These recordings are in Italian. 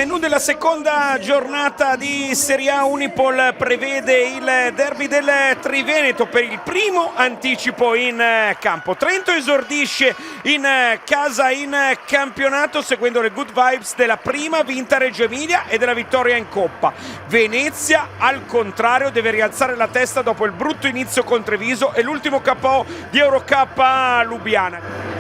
menù della seconda giornata di Serie A Unipol prevede il derby del Triveneto per il primo anticipo in campo. Trento esordisce in casa in campionato seguendo le good vibes della prima vinta Reggio Emilia e della vittoria in Coppa. Venezia al contrario deve rialzare la testa dopo il brutto inizio con Treviso e l'ultimo KO di Eurocup a Lubiana.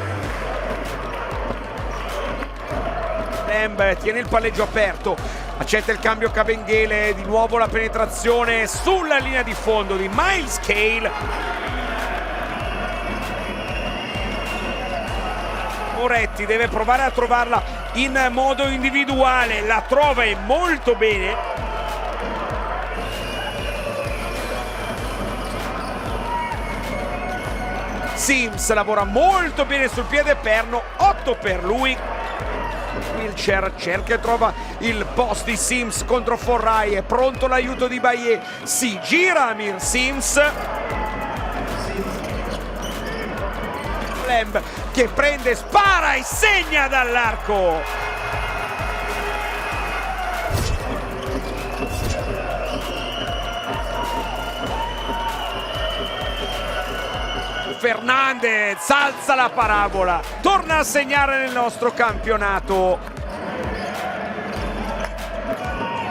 Tiene il palleggio aperto, accetta il cambio Kabengele, di nuovo la penetrazione sulla linea di fondo di Miles Cale. Moretti deve provare a trovarla in modo individuale, la trova e molto bene. Sims lavora molto bene sul piede perno, 8 per lui. Wilcher cerca e trova il post di Sims contro Forrai, è pronto l'aiuto di Baie, si gira Amir Sims. Lemb che prende, spara e segna dall'arco. Fernandez alza la parabola, torna a segnare nel nostro campionato.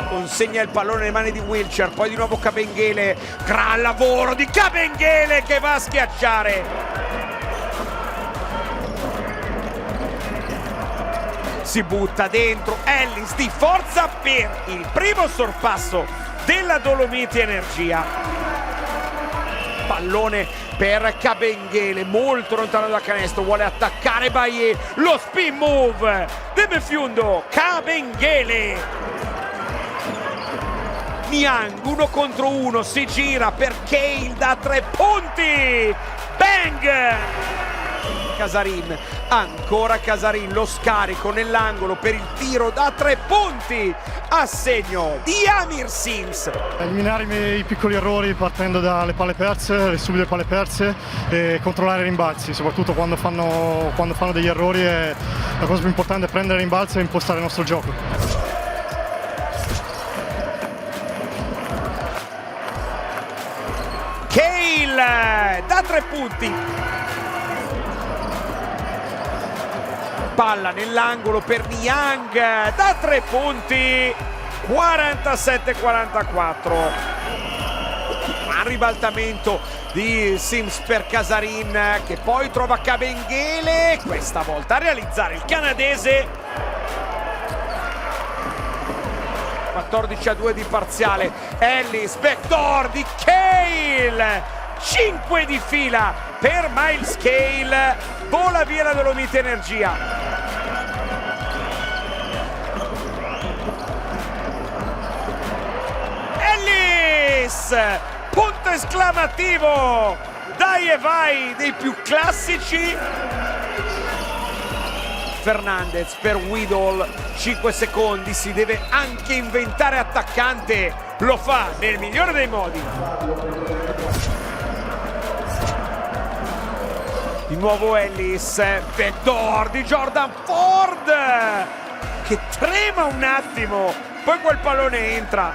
Consegna il pallone nelle mani di Wilcher, poi di nuovo Kabengele, gran lavoro di Kabengele che va a schiacciare. Si butta dentro Ellis di forza per il primo sorpasso della Dolomiti Energia. Pallone per Kabengele, molto lontano dal canestro, vuole attaccare Baie, lo spin move, deve Fiundo, Kabengele. Niang, 1 contro 1, si gira per Cale da 3 punti, bang! Casarin, ancora Casarin, lo scarico nell'angolo per il tiro da 3 punti a segno di Amir Sims. Eliminare i piccoli errori partendo dalle palle perse, le subite palle perse e controllare i rimbalzi, soprattutto quando fanno degli errori. La cosa più importante è prendere il rimbalzo e impostare il nostro gioco. Cale da 3 punti. Palla nell'angolo per Niang da 3 punti, 47-44. Un ribaltamento di Sims per Casarin che poi trova Kabengele, questa volta a realizzare il canadese. 14-2 di parziale. Ellis, backdoor di Cale, 5 di fila per Miles Cale, vola via la Dolomiti Energia. Ellis, punto esclamativo, dai e vai dei più classici. Fernandez per Widol, 5 secondi, si deve anche inventare attaccante, lo fa nel migliore dei modi. Di nuovo Ellis, backdoor di Jordan Ford che trema un attimo, poi quel pallone entra.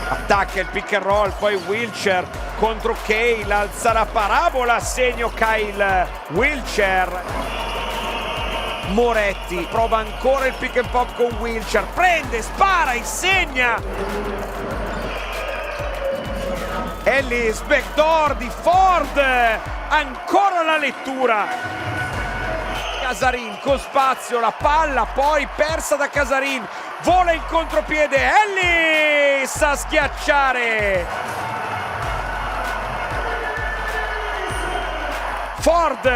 Attacca il pick and roll, poi Wilcher contro Cale, alza la parabola, segno Kyle Wilcher. Moretti prova ancora il pick and pop con Wilcher, prende, spara e segna. Ellis, backdoor di Ford, ancora la lettura. Casarin con spazio, la palla poi persa da Casarin, vola il contropiede, Ellis a schiacciare. Ford,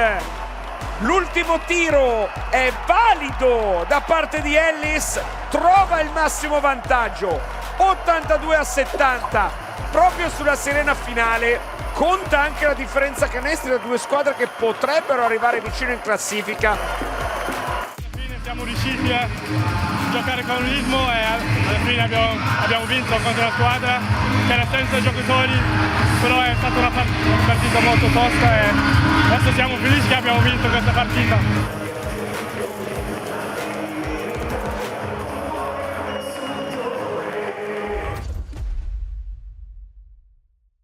l'ultimo tiro è valido da parte di Ellis, trova il massimo vantaggio, 82-70, proprio sulla sirena finale. Conta anche la differenza canestri da due squadre che potrebbero arrivare vicino in classifica. Alla fine siamo riusciti a giocare con ritmo e alla fine abbiamo vinto contro una squadra che era senza giocatori, però è stata una partita molto tosta e adesso siamo felici che abbiamo vinto questa partita.